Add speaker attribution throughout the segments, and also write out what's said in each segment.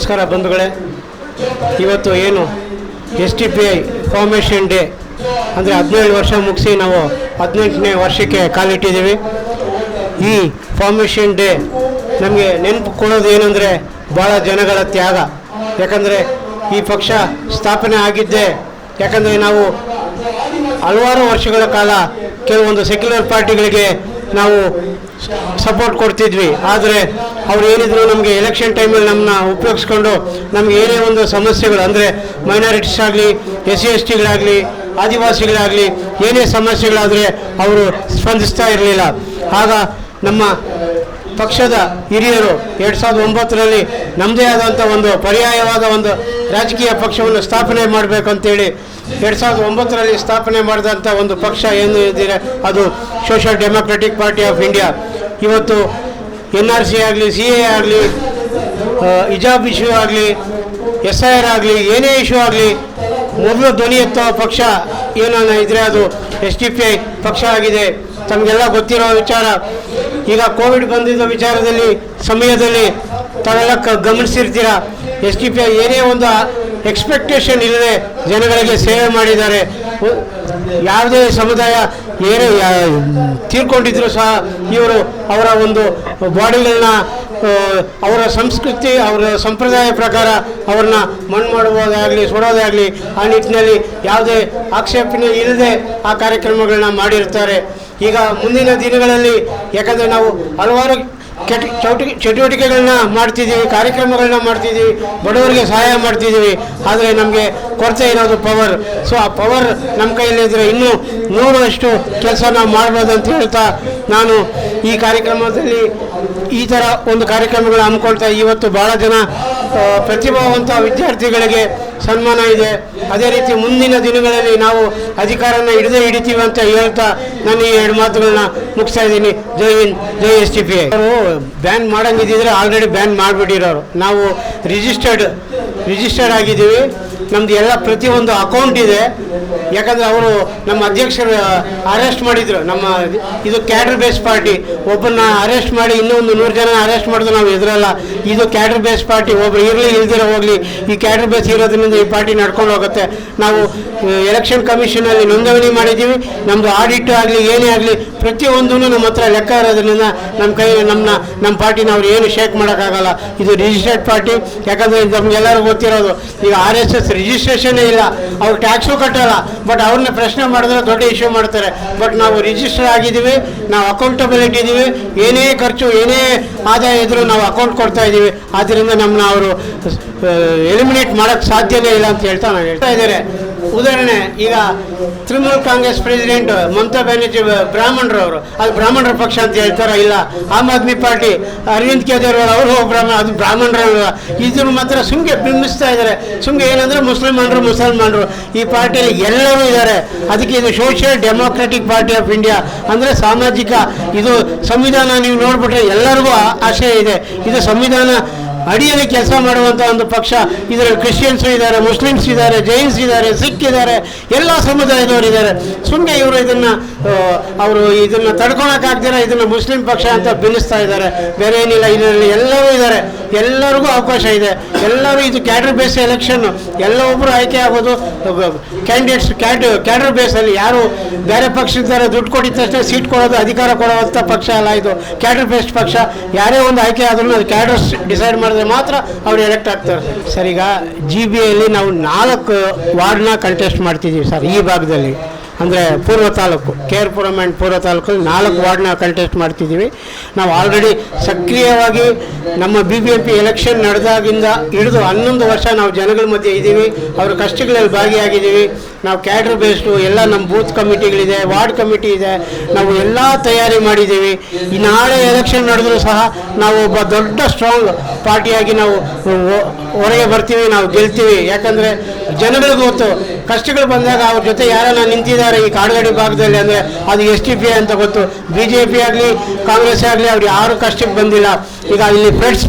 Speaker 1: ನಮಸ್ಕಾರ ಬಂಧುಗಳೇ. ಇವತ್ತು ಏನು SDPI ಫಾರ್ಮೇಷನ್ ಡೇ ಅಂದರೆ 17 ವರ್ಷ ಮುಗಿಸಿ ನಾವು 18ನೇ ವರ್ಷಕ್ಕೆ ಕಾಲಿಟ್ಟಿದ್ದೀವಿ. ಈ ಫಾರ್ಮೇಷನ್ ಡೇ ನಮಗೆ ನೆನಪು ಕೊಡೋದು ಏನಂದರೆ ಭಾಳ ಜನಗಳ ತ್ಯಾಗ. ಯಾಕಂದರೆ ಈ ಪಕ್ಷ ಸ್ಥಾಪನೆ ಆಗಿದ್ದೇ ಯಾಕಂದರೆ ನಾವು ಹಲವಾರು ವರ್ಷಗಳ ಕಾಲ ಕೆಲವೊಂದು ಸೆಕ್ಯುಲರ್ ಪಾರ್ಟಿಗಳಿಗೆ ನಾವು ಸಪೋರ್ಟ್ ಕೊಡ್ತಿದ್ವಿ. ಆದರೆ ಅವ್ರು ಏನಿದ್ರು ನಮಗೆ ಎಲೆಕ್ಷನ್ ಟೈಮಲ್ಲಿ ನಮ್ಮನ್ನ ಉಪಯೋಗಿಸ್ಕೊಂಡು ನಮ್ಗೆ ಏನೇ ಒಂದು ಸಮಸ್ಯೆಗಳು ಅಂದರೆ ಮೈನಾರಿಟೀಸ್ ಆಗಲಿ, SC STಗಳಾಗಲಿ, ಆದಿವಾಸಿಗಳಾಗಲಿ ಏನೇ ಸಮಸ್ಯೆಗಳಾದರೆ ಅವರು ಸ್ಪಂದಿಸ್ತಾ ಇರಲಿಲ್ಲ. ಆಗ ನಮ್ಮ ಪಕ್ಷದ ಹಿರಿಯರು 2009ರಲ್ಲಿ ನಮ್ಮದೇ ಆದಂಥ ಒಂದು ಪರ್ಯಾಯವಾದ ಒಂದು ರಾಜಕೀಯ ಪಕ್ಷವನ್ನು ಸ್ಥಾಪನೆ ಮಾಡಬೇಕಂತೇಳಿ 2009ರಲ್ಲಿ ಸ್ಥಾಪನೆ ಮಾಡಿದಂಥ ಒಂದು ಪಕ್ಷ ಏನು ಇದ್ದರೆ ಅದು social democratic party of India. ಇವತ್ತು NRC ಆಗಲಿ, CA ಆಗಲಿ, ಹಿಜಾಬ್ ಇಶ್ಯೂ ಆಗಲಿ, SIR ಆಗಲಿ, ಏನೇ ಇಶ್ಯೂ ಆಗಲಿ ಮೊದಲು ಧ್ವನಿ ಎತ್ತೋ ಪಕ್ಷ ಏನನ್ನ ಇದ್ದರೆ ಅದು SDPI ಪಕ್ಷ ಆಗಿದೆ. ತಮಗೆಲ್ಲ ಗೊತ್ತಿರೋ ವಿಚಾರ. ಈಗ ಕೋವಿಡ್ ಬಂದಿದ್ದ ವಿಚಾರದಲ್ಲಿ ಸಮಯದಲ್ಲಿ ತಾವೆಲ್ಲ ಗಮನಿಸಿರ್ತೀರ. SDPI ಏನೇ ಒಂದು ಎಕ್ಸ್ಪೆಕ್ಟೇಷನ್ ಇಲ್ಲದೆ ಜನಗಳಿಗೆ ಸೇವೆ ಮಾಡಿದ್ದಾರೆ. ಯಾವುದೇ ಸಮುದಾಯ ಏನೇ ತೀರ್ಕೊಂಡಿದ್ರು ಸಹ ಇವರು ಅವರ ಒಂದು ಬಾಡಿಗಳನ್ನ ಅವರ ಸಂಸ್ಕೃತಿ, ಅವರ ಸಂಪ್ರದಾಯ ಪ್ರಕಾರ ಅವ್ರನ್ನ ಮಣ್ಣು ಮಾಡುವುದಾಗಲಿ, ಸುಡೋದಾಗಲಿ ಆ ನಿಟ್ಟಿನಲ್ಲಿ ಯಾವುದೇ ಆಕ್ಷೇಪಣೆ ಇಲ್ಲದೆ ಆ ಕಾರ್ಯಕ್ರಮಗಳನ್ನ ಮಾಡಿರ್ತಾರೆ. ಈಗ ಮುಂದಿನ ದಿನಗಳಲ್ಲಿ ಯಾಕಂದರೆ ನಾವು ಹಲವಾರು ಚಟುವಟಿಕೆಗಳನ್ನ ಮಾಡ್ತಿದ್ದೀವಿ, ಕಾರ್ಯಕ್ರಮಗಳನ್ನ ಮಾಡ್ತಿದ್ದೀವಿ, ಬಡವರಿಗೆ ಸಹಾಯ ಮಾಡ್ತಿದ್ದೀವಿ. ಆದರೆ ನಮಗೆ ಕೊರತೆ ಇರೋದು ಪವರ್. ಸೊ ಆ ಪವರ್ ನಮ್ಮ ಕೈಯಲ್ಲಿದ್ದರೆ ಇನ್ನೂ 100ರಷ್ಟು ಕೆಲಸ ನಾವು ಮಾಡ್ಬೋದು ಅಂತ ಹೇಳ್ತಾ ನಾನು ಈ ಕಾರ್ಯಕ್ರಮದಲ್ಲಿ ಈ ಥರ ಒಂದು ಕಾರ್ಯಕ್ರಮಗಳನ್ನ ಹಮ್ಮಿಕೊಳ್ತಾ ಇವತ್ತು ಭಾಳ ಜನ ಪ್ರತಿಭಾವಂತ ವಿದ್ಯಾರ್ಥಿಗಳಿಗೆ ಸನ್ಮಾನ ಇದೆ. ಅದೇ ರೀತಿ ಮುಂದಿನ ದಿನಗಳಲ್ಲಿ ನಾವು ಅಧಿಕಾರನ ಹಿಡಿತೀವಿ ಅಂತ ಹೇಳ್ತಾ ನಾನು ಈ 2 ಮಾತುಗಳನ್ನ ಮುಗಿಸ್ತಾ ಇದ್ದೀನಿ. ಜೈ ಹಿಂದ್, ಜೈ SDPI. ಅವರು ಬ್ಯಾನ್ ಮಾಡಂಗಿದ್ದಿದ್ರೆ ಆಲ್ರೆಡಿ ಬ್ಯಾನ್ ಮಾಡಿಬಿಟ್ಟಿರೋರು. ನಾವು ರಿಜಿಸ್ಟರ್ಡ್ ಆಗಿದ್ದೀವಿ. ನಮ್ಮದು ಎಲ್ಲ ಪ್ರತಿಯೊಂದು ಅಕೌಂಟ್ ಇದೆ. ಯಾಕಂದರೆ ಅವರು ನಮ್ಮ ಅಧ್ಯಕ್ಷರು ಅರೆಸ್ಟ್ ಮಾಡಿದರು. ನಮ್ಮ ಇದು ಕ್ಯಾಡರ್ ಬೇಸ್ ಪಾರ್ಟಿ. ಒಬ್ಬರನ್ನ ಅರೆಸ್ಟ್ ಮಾಡಿ ಇನ್ನೊಂದು 100 ಜನ ಅರೆಸ್ಟ್ ಮಾಡಿದ್ರು ನಾವು ಎದುರಲ್ಲ. ಇದು ಕ್ಯಾಡರ್ ಬೇಸ್ ಪಾರ್ಟಿ. ಒಬ್ಬರು ಇರಲಿ ಇಲ್ದಿರೋ ಹೋಗಲಿ, ಈ ಕ್ಯಾಡರ್ ಬೇಸ್ ಇರೋದ್ರಿಂದ ಈ ಪಾರ್ಟಿ ನಡ್ಕೊಂಡು ಹೋಗುತ್ತೆ. ನಾವು ಎಲೆಕ್ಷನ್ ಕಮಿಷನಲ್ಲಿ ನೋಂದಣಿ ಮಾಡಿದ್ದೀವಿ. ನಮ್ಮದು ಆಡಿಟ್ ಆಗಲಿ ಏನೇ ಆಗಲಿ ಪ್ರತಿಯೊಂದೂ ನಮ್ಮ ಹತ್ರ ಲೆಕ್ಕ ಇರೋದ್ರಿಂದ ನಮ್ಮ ಪಾರ್ಟಿನ ಅವ್ರು ಏನು ಶೇಕ್ ಮಾಡೋಕ್ಕಾಗಲ್ಲ. ಇದು ರಿಜಿಸ್ಟರ್ಡ್ ಪಾರ್ಟಿ. ಯಾಕಂದರೆ ನಮಗೆಲ್ಲರೂ ಗೊತ್ತಿರೋದು ಈಗ RSS ರಿಜಿಸ್ಟ್ರೇಷನ್ನೇ ಇಲ್ಲ, ಅವ್ರು ಟ್ಯಾಕ್ಸು ಕಟ್ಟಲ್ಲ. ಬಟ್ ಅವ್ರನ್ನ ಪ್ರಶ್ನೆ ಮಾಡಿದ್ರೆ ದೊಡ್ಡ ಇಶ್ಯೂ ಮಾಡ್ತಾರೆ. ಬಟ್ ನಾವು ರಿಜಿಸ್ಟರ್ ಆಗಿದ್ದೀವಿ, ನಾವು ಅಕೌಂಟಬಿಲಿಟಿ ಇದ್ದೀವಿ. ಏನೇ ಖರ್ಚು, ಏನೇ ಆದಾಯ ಇದ್ದರೂ ನಾವು ಅಕೌಂಟ್ ಕೊಡ್ತಾ ಇದ್ದೀವಿ. ಆದ್ದರಿಂದ ನಮ್ಮನ್ನ ಅವರು ಎಲಿಮಿನೇಟ್ ಮಾಡೋಕ್ಕೆ ಸಾಧ್ಯನೇ ಇಲ್ಲ ಅಂತ ನಾನು ಹೇಳ್ತಾ ಇದ್ದಾರೆ. ಉದಾಹರಣೆ, ಈಗ ತೃಣಮೂಲ್ ಕಾಂಗ್ರೆಸ್ ಪ್ರೆಸಿಡೆಂಟ್ ಮಮತಾ ಬ್ಯಾನರ್ಜಿ ಬ್ರಾಹ್ಮಣರವರು, ಅದು ಬ್ರಾಹ್ಮಣರ ಪಕ್ಷ ಅಂತ ಹೇಳ್ತಾರ? ಇಲ್ಲ. ಆಮ್ ಆದ್ಮಿ ಪಾರ್ಟಿ ಅರವಿಂದ್ ಕೇಜ್ರಿವಾಲ್ ಅವರು ಅದು ಬ್ರಾಹ್ಮಣರಲ್ಲ. ಇದನ್ನು ಮಾತ್ರ ಸುಮ್ಗೆ ಬಿಂಬಿಸ್ತಾ ಇದ್ದಾರೆ. ಸುಮ್ಗೆ ಏನಂದರೆ ಮುಸಲ್ಮಾನರು ಈ ಪಾರ್ಟಿಯಲ್ಲಿ ಎಲ್ಲರೂ ಇದ್ದಾರೆ. ಅದಕ್ಕೆ ಇದು social democratic party of India ಅಂದರೆ ಸಾಮಾಜಿಕ, ಇದು ಸಂವಿಧಾನ ನೀವು ನೋಡ್ಬಿಟ್ರೆ ಎಲ್ಲರಿಗೂ ಆಶಯ ಇದೆ. ಇದು ಸಂವಿಧಾನ ಅಡಿಯಲ್ಲಿ ಕೆಲಸ ಮಾಡುವಂಥ ಒಂದು ಪಕ್ಷ. ಇದರಲ್ಲಿ ಕ್ರಿಶ್ಚಿಯನ್ಸು ಇದ್ದಾರೆ, ಮುಸ್ಲಿಮ್ಸ್ ಇದ್ದಾರೆ, ಜೈನ್ಸ್ ಇದ್ದಾರೆ, ಸಿಖ್ ಇದ್ದಾರೆ, ಎಲ್ಲ ಸಮುದಾಯದವರು ಇದ್ದಾರೆ. ಸುಮ್ಮನೆ ಇವರು ಇದನ್ನು ತಡ್ಕೊಳಕ್ಕಾಗ್ದಿರ ಇದನ್ನು ಮುಸ್ಲಿಂ ಪಕ್ಷ ಅಂತ ಬಿನ್ನಿಸ್ತಾ ಇದ್ದಾರೆ. ಬೇರೆ ಏನಿಲ್ಲ. ಇದರಲ್ಲಿ ಎಲ್ಲರೂ ಇದ್ದಾರೆ, ಎಲ್ಲರಿಗೂ ಅವಕಾಶ ಇದೆ. ಎಲ್ಲರೂ ಇದು ಕ್ಯಾಡರ್ ಬೇಸ್ ಎಲೆಕ್ಷನ್ನು. ಎಲ್ಲ ಒಬ್ಬರು ಆಯ್ಕೆ ಆಗೋದು ಕ್ಯಾಂಡಿಡೇಟ್ಸ್ ಕ್ಯಾಡರ್ ಬೇಸಲ್ಲಿ. ಯಾರು ಬೇರೆ ಪಕ್ಷದಿದ್ದಾರೆ ದುಡ್ಡು ಕೊಟ್ಟಿದ ತಕ್ಷಣ ಸೀಟ್ ಕೊಡೋದು, ಅಧಿಕಾರ ಕೊಡುವಂಥ ಪಕ್ಷ ಅಲ್ಲ ಇದು. ಕ್ಯಾಡರ್ ಬೇಸ್ಡ್ ಪಕ್ಷ. ಯಾರೇ ಒಂದು ಆಯ್ಕೆ ಆದ್ರೂ ಅದು ಕ್ಯಾಡರ್ಸ್ ಡಿಸೈಡ್ ಮಾಡಿದ್ರೆ ಮಾತ್ರ ಅವ್ರು ಎಲೆಕ್ಟ್ ಆಗ್ತಾರೆ. ಸರ್, ಈಗ GBಯಲ್ಲಿ ನಾವು 4 ವಾರ್ಡ್ನ ಕಂಟೆಸ್ಟ್ ಮಾಡ್ತಿದ್ದೀವಿ ಸರ್. ಈ ಭಾಗದಲ್ಲಿ ಅಂದರೆ ಪೂರ್ವ ತಾಲೂಕು, KR-ಪುರಂ ಆ್ಯಂಡ್ ಪೂರ್ವ ತಾಲೂಕಲ್ಲಿ 4 ವಾರ್ಡ್ನ ಕಂಟೆಸ್ಟ್ ಮಾಡ್ತಿದ್ದೀವಿ. ನಾವು ಆಲ್ರೆಡಿ ಸಕ್ರಿಯವಾಗಿ ನಮ್ಮ BBMP ಎಲೆಕ್ಷನ್ ನಡೆದಾಗಿಂದ ಹಿಡಿದು 11 ವರ್ಷ ನಾವು ಜನಗಳ ಮಧ್ಯೆ ಇದ್ದೀವಿ. ಅವ್ರ ಕಷ್ಟಗಳಲ್ಲಿ ಭಾಗಿಯಾಗಿದ್ದೀವಿ. ನಾವು ಕ್ಯಾಡರ್ ಬೇಸ್ಡು ಎಲ್ಲ ನಮ್ಮ ಬೂತ್ ಕಮಿಟಿಗಳಿದೆ, ವಾರ್ಡ್ ಕಮಿಟಿ ಇದೆ. ನಾವು ಎಲ್ಲ ತಯಾರಿ ಮಾಡಿದ್ದೀವಿ. ಈ ನಾಳೆ ಎಲೆಕ್ಷನ್ ನಡೆದರೂ ಸಹ ನಾವು ಒಬ್ಬ ದೊಡ್ಡ ಸ್ಟ್ರಾಂಗ್ ಪಾರ್ಟಿಯಾಗಿ ನಾವು ಹೊರಗೆ ಬರ್ತೀವಿ, ನಾವು ಗೆಲ್ತೀವಿ. ಯಾಕಂದರೆ ಜನಗಳಿಗೆ ಗೊತ್ತು, ಕಷ್ಟಗಳು ಬಂದಾಗ ಅವ್ರ ಜೊತೆ ಯಾರನ್ನ ನಿಂತಿದ್ದಾರೆ ಈ ಕಾಡುಗಡಿ ಭಾಗದಲ್ಲಿ ಅಂದರೆ ಅದು SDPI ಅಂತ ಗೊತ್ತು. BJP ಆಗಲಿ ಕಾಂಗ್ರೆಸ್ ಆಗಲಿ ಅವ್ರು ಯಾರು ಕಷ್ಟಕ್ಕೆ ಬಂದಿಲ್ಲ. ಈಗ ಇಲ್ಲಿ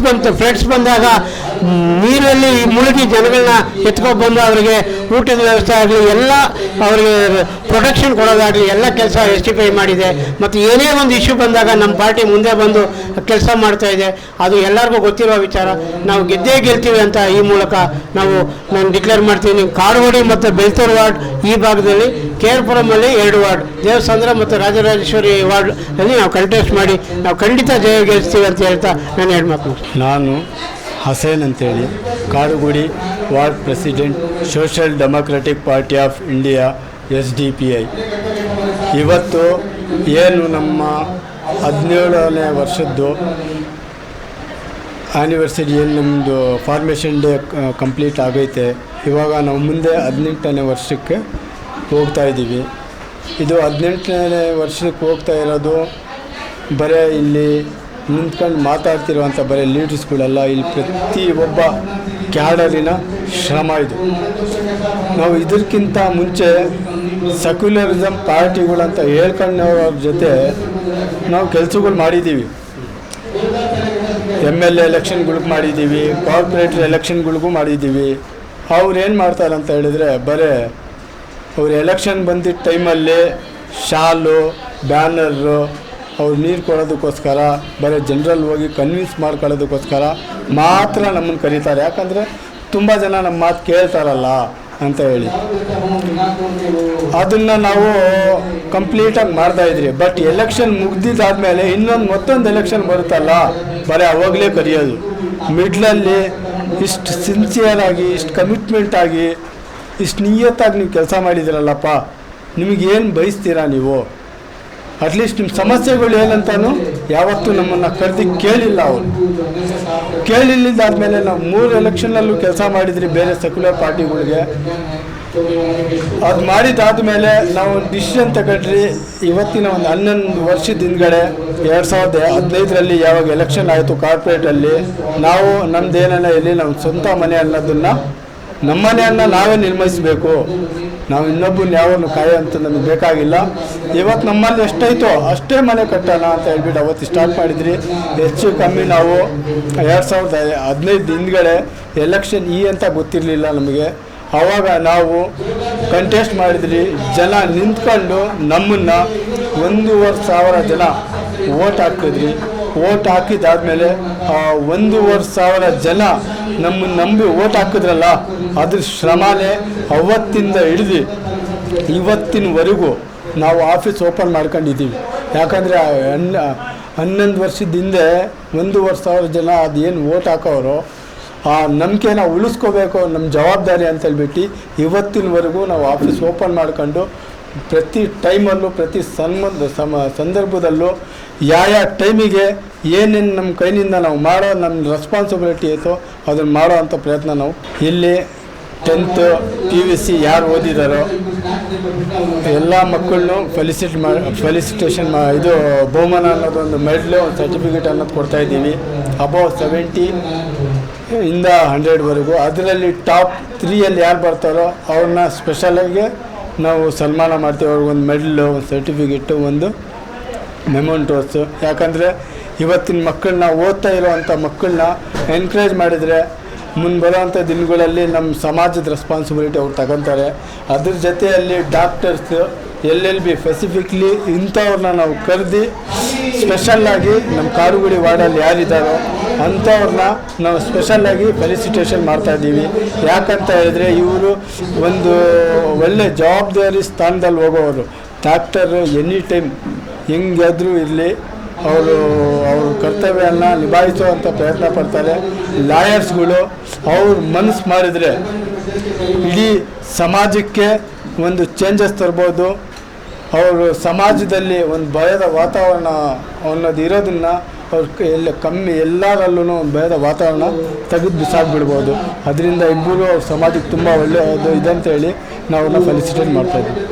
Speaker 1: ಫ್ಲಡ್ಸ್ ಬಂದಾಗ ನೀರಲ್ಲಿ ಮುಳುಗಿ ಜನಗಳನ್ನ ಎತ್ಕೊಬಂದು ಅವರಿಗೆ ಊಟದ ವ್ಯವಸ್ಥೆ ಆಗಲಿ ಎಲ್ಲ ಅವರಿಗೆ ಪ್ರೊಟೆಕ್ಷನ್ ಕೊಡೋದಾಗಲಿ ಎಲ್ಲ ಕೆಲಸ SDPI ಮಾಡಿದೆ. ಮತ್ತು ಏನೇ ಒಂದು ಇಶ್ಯೂ ಬಂದಾಗ ನಮ್ಮ ಪಾರ್ಟಿ ಮುಂದೆ ಬಂದು ಕೆಲಸ ಮಾಡ್ತಾ ಇದೆ. ಅದು ಎಲ್ಲರಿಗೂ ಗೊತ್ತಿರೋ ವಿಚಾರ. ನಾವು ಗೆದ್ದೇ ಗೆಲ್ತೀವಿ ಅಂತ ಈ ಮೂಲಕ ನಾನು ಡಿಕ್ಲೇರ್ ಮಾಡ್ತೀನಿ. ಕಾಡುಗೋಡಿ ಮತ್ತು ಬೆಳ್ತೂರು ವಾರ್ಡ್ ಈ ಭಾಗದಲ್ಲಿ, KR-ಪುರಮಲ್ಲಿ 2 ವಾರ್ಡ್, ದೇವಸಂದ್ರ ಮತ್ತು ರಾಜರಾಜೇಶ್ವರಿ ವಾರ್ಡಲ್ಲಿ ನಾವು ಕಂಟೆಸ್ಟ್ ಮಾಡಿ ನಾವು ಖಂಡಿತ ಜಯ ಗೆಲ್ಲಿಸ್ತೀವಿ ಅಂತ ಹೇಳ್ತಾ ನಾನು 2 ಮಾತು.
Speaker 2: ನಾನು ಹಸೇನ್ ಅಂತೇಳಿ, Kadugodi ward president, social democratic party of India SDPI. ಇವತ್ತು ಏನು ನಮ್ಮ 17ನೇ ವರ್ಷದ್ದು ಆ್ಯನಿವರ್ಸರಿ, ಏನು ನಮ್ಮದು ಫಾರ್ಮೇಷನ್ ಡೇ ಕಂಪ್ಲೀಟ್ ಆಗೈತೆ. ಇವಾಗ ನಾವು ಮುಂದೆ 18ನೇ ವರ್ಷಕ್ಕೆ ಹೋಗ್ತಾ ಇದ್ದೀವಿ. ಇದು 18ನೇ ವರ್ಷಕ್ಕೆ ಹೋಗ್ತಾ ಇರೋದು ಬರೀ ಇಲ್ಲಿ ನಿಂತ್ಕೊಂಡು ಮಾತಾಡ್ತಿರುವಂಥ ಬರೀ ಲೀಡರ್ಸ್ಗಳೆಲ್ಲ, ಇಲ್ಲಿ ಪ್ರತಿಯೊಬ್ಬ ಕ್ಯಾಡರಿನ ಶ್ರಮ ಇದು. ನಾವು ಇದಕ್ಕಿಂತ ಮುಂಚೆ ಸೆಕ್ಯುಲರಿಸಮ್ ಪಾರ್ಟಿಗಳಂತ ಹೇಳ್ಕೊಂಡವ್ರ ಜೊತೆ ನಾವು ಕೆಲಸಗಳು ಮಾಡಿದ್ದೀವಿ. MLA ಎಲೆಕ್ಷನ್ಗಳಿಗೆ ಮಾಡಿದ್ದೀವಿ, ಕಾರ್ಪೊರೇಟರ್ ಎಲೆಕ್ಷನ್ಗಳಿಗೂ ಮಾಡಿದ್ದೀವಿ. ಅವ್ರು ಏನು ಮಾಡ್ತಾರೆ ಅಂತ ಹೇಳಿದರೆ, ಬರೀ ಅವ್ರು ಎಲೆಕ್ಷನ್ ಬಂದಿದ್ದ ಟೈಮಲ್ಲಿ ಶಾಲು, ಬ್ಯಾನರು, ಅವ್ರು ನೀರು ಕೊಡೋದಕ್ಕೋಸ್ಕರ, ಬರೀ ಜನರಲ್ ಹೋಗಿ ಕನ್ವಿನ್ಸ್ ಮಾಡ್ಕೊಳ್ಳೋದಕ್ಕೋಸ್ಕರ ಮಾತ್ರ ನಮ್ಮನ್ನು ಕರೀತಾರೆ. ಯಾಕಂದರೆ ತುಂಬ ಜನ ನಮ್ಮ ಮಾತು ಕೇಳ್ತಾರಲ್ಲ ಅಂತ ಹೇಳಿ ಅದನ್ನು ನಾವು ಕಂಪ್ಲೀಟಾಗಿ ಮಾಡ್ತಾಯಿದ್ರಿ. ಬಟ್ ಎಲೆಕ್ಷನ್ ಮುಗ್ದಿದ್ದಾದಮೇಲೆ ಮತ್ತೊಂದು ಎಲೆಕ್ಷನ್ ಬರುತ್ತಲ್ಲ, ಬರೀ ಅವಾಗಲೇ ಕರೆಯೋದು. ಮಿಡ್ಲಲ್ಲಿ ಇಷ್ಟು ಸಿನ್ಸಿಯರಾಗಿ, ಇಷ್ಟು ಕಮಿಟ್ಮೆಂಟಾಗಿ, ಇಷ್ಟು ನಿಯತ್ತಾಗಿ ನೀವು ಕೆಲಸ ಮಾಡಿದಿರಲ್ಲಪ್ಪ, ನಿಮಗೇನು ಬಯಸ್ತೀರಾ ನೀವು? ಅಟ್ಲೀಸ್ಟ್ ನಿಮ್ಮ ಸಮಸ್ಯೆಗಳು ಏನಂತನೂ ಯಾವತ್ತೂ ನಮ್ಮನ್ನು ಕರೆದು ಕೇಳಿಲ್ಲ. ಅವರು ಕೇಳಿಲ್ಲದಾದ್ಮೇಲೆ ನಾವು 3 ಎಲೆಕ್ಷನ್ನಲ್ಲೂ ಕೆಲಸ ಮಾಡಿದ್ರಿ ಬೇರೆ ಸೆಕ್ಯುಲರ್ ಪಾರ್ಟಿಗಳಿಗೆ. ಅದು ಮಾಡಿದಾದ್ಮೇಲೆ ನಾವು ಒಂದು ಡಿಸಿಷನ್ ತಗೊಂಡ್ರಿ. ಇವತ್ತಿನ ಒಂದು 11 ವರ್ಷದ ಹಿಂದ್ಗಡೆ 2015ರಲ್ಲಿ ಯಾವಾಗ ಎಲೆಕ್ಷನ್ ಆಯಿತು ಕಾರ್ಪೊರೇಟಲ್ಲಿ, ನಾವು ನಮ್ಮದೇನೆಲ್ಲ ಇಲ್ಲಿ ನಮ್ಮ ಸ್ವಂತ ಮನೆ ಅನ್ನೋದನ್ನು, ನಮ್ಮ ಮನೆಯನ್ನು ನಾವೇ ನಿರ್ಮಿಸಬೇಕು. ನಾವು ಇನ್ನೊಬ್ಬನ ಯಾವನ್ನು ಕಾಯೋಂತ ನಮಗೆ ಬೇಕಾಗಿಲ್ಲ. ಇವತ್ತು ನಮ್ಮಲ್ಲಿ ಎಷ್ಟೈತೋ ಅಷ್ಟೇ ಮನೆ ಕಟ್ಟೋಣ ಅಂತ ಹೇಳ್ಬಿಟ್ಟು ಅವತ್ತು ಸ್ಟಾರ್ಟ್ ಮಾಡಿದ್ರಿ. ಹೆಚ್ಚು ಕಮ್ಮಿ ನಾವು 2015 ಹಿಂದ್ಗಡೆ ಎಲೆಕ್ಷನ್ ಅಂತ ಗೊತ್ತಿರಲಿಲ್ಲ ನಮಗೆ. ಆವಾಗ ನಾವು ಕಂಟೆಸ್ಟ್ ಮಾಡಿದ್ರಿ. ಜನ ನಿಂತ್ಕೊಂಡು ನಮ್ಮನ್ನು 1,500 ಜನ ವೋಟ್ ಹಾಕಿದ್ರಿ. ವೋಟ್ ಹಾಕಿದಾದ್ಮೇಲೆ 1,500 ಜನ ನಮ್ಮನ್ನು ನಂಬಿ ವೋಟ್ ಹಾಕಿದ್ರಲ್ಲ, ಅದ್ರ ಶ್ರಮನೇ ಅವತ್ತಿಂದ ಹಿಡಿದು ಇವತ್ತಿನವರೆಗೂ ನಾವು ಆಫೀಸ್ ಓಪನ್ ಮಾಡ್ಕೊಂಡಿದ್ದೀವಿ. ಯಾಕಂದರೆ 11 ವರ್ಷದ ಹಿಂದೆ 1,500 ಜನ ಅದೇನು ವೋಟ್ ಹಾಕೋರು, ಆ ನಂಬಿಕೆನ ಉಳಿಸ್ಕೋಬೇಕು, ನಮ್ಮ ಜವಾಬ್ದಾರಿ ಅಂತೇಳ್ಬಿಟ್ಟು ಇವತ್ತಿನವರೆಗೂ ನಾವು ಆಫೀಸ್ ಓಪನ್ ಮಾಡ್ಕೊಂಡು ಪ್ರತಿ ಟೈಮಲ್ಲೂ, ಪ್ರತಿ ಸಂದರ್ಭದಲ್ಲೂ ಯಾವ ಟೈಮಿಗೆ ಏನೇನು ನಮ್ಮ ಕೈನಿಂದ ನಾವು ಮಾಡೋ ನಮ್ಮ ರೆಸ್ಪಾನ್ಸಿಬಿಲಿಟಿ ಐತೋ ಅದನ್ನು ಮಾಡೋ ಅಂಥ ಪ್ರಯತ್ನ ನಾವು ಇಲ್ಲಿ 10th PUC ಯಾರು ಓದಿದಾರೋ ಎಲ್ಲ ಮಕ್ಕಳನ್ನೂ ಫೆಲಿಸಿಟೇಷನ್ ಇದು ಬಹುಮಾನ ಅನ್ನೋದೊಂದು ಮೆಡ್ಲು, ಒಂದು ಸರ್ಟಿಫಿಕೇಟ್ ಅನ್ನೋದು ಕೊಡ್ತಾಯಿದ್ದೀವಿ. ಅಬೌವ್ 70 ಇಂದ 100ವರೆಗೂ. ಅದರಲ್ಲಿ ಟಾಪ್ 3ಯಲ್ಲಿ ಯಾರು ಬರ್ತಾರೋ ಅವ್ರನ್ನ ಸ್ಪೆಷಲಾಗಿ ನಾವು ಸನ್ಮಾನ ಮಾಡ್ತೀವಿ. ಅವ್ರಿಗೊಂದು ಮೆಡ್ಲು, ಒಂದು ಸರ್ಟಿಫಿಕೇಟು, ಒಂದು ಮೆಮೊಂಟೋಸು. ಯಾಕಂದರೆ ಇವತ್ತಿನ ಮಕ್ಕಳನ್ನ, ಓದ್ತಾ ಇರೋವಂಥ ಮಕ್ಕಳನ್ನ ಎನ್ಕರೇಜ್ ಮಾಡಿದರೆ ಮುಂದೆ ಬರೋವಂಥ ದಿನಗಳಲ್ಲಿ ನಮ್ಮ ಸಮಾಜದ ರೆಸ್ಪಾನ್ಸಿಬಿಲಿಟಿ ಅವ್ರು ತಗೊತಾರೆ. ಅದ್ರ ಜೊತೆಯಲ್ಲಿ ಡಾಕ್ಟರ್ಸ್, LLB ಸ್ಪೆಸಿಫಿಕ್ಲಿ ಇಂಥವ್ರನ್ನ ನಾವು ಕರೆದು ಸ್ಪೆಷಲ್ಲಾಗಿ ನಮ್ಮ ಕಾಡುಗೋಡಿ ವಾರ್ಡಲ್ಲಿ ಯಾರಿದ್ದಾರೋ ಅಂಥವ್ರನ್ನ ನಾವು ಸ್ಪೆಷಲ್ಲಾಗಿ ಫೆಲಿಸಿಟೇಷನ್ ಮಾಡ್ತಾಯಿದ್ದೀವಿ. ಯಾಕಂತ ಹೇಳಿದ್ರೆ ಇವರು ಒಂದು ಒಳ್ಳೆ ಜವಾಬ್ದಾರಿ ಸ್ಥಾನದಲ್ಲಿ ಹೋಗೋರು. ಡಾಕ್ಟರು ಎನಿ ಟೈಮ್ ಹೆಂಗಾದರೂ ಇರಲಿ ಅವರು ಅವ್ರ ಕರ್ತವ್ಯನ ನಿಭಾಯಿಸುವಂಥ ಪ್ರಯತ್ನ ಪಡ್ತಾರೆ. ಲಾಯರ್ಸ್ಗಳು ಅವ್ರ ಮನಸ್ಸು ಮಾಡಿದರೆ ಇಡೀ ಸಮಾಜಕ್ಕೆ ಒಂದು ಚೇಂಜಸ್ ತರ್ಬೋದು. ಅವರು ಸಮಾಜದಲ್ಲಿ ಒಂದು ಭಯದ ವಾತಾವರಣ ಅನ್ನೋದು ಇರೋದನ್ನು ಅವ್ರು ಎಲ್ಲರಲ್ಲೂ ಒಂದು ಭಯದ ವಾತಾವರಣ ತೆಗೆದು ಬಿಸಾಕ್ಬಿಡ್ಬೋದು. ಅದರಿಂದ ಇಬ್ಬರು ಅವ್ರ ಸಮಾಜಕ್ಕೆ ತುಂಬ ಒಳ್ಳೆಯದು ಇದೆ ಅಂತೇಳಿ ನಾವು ಫೆಲಿಸಿಟೇಟ್ ಮಾಡ್ತಾಯಿದ್ವಿ.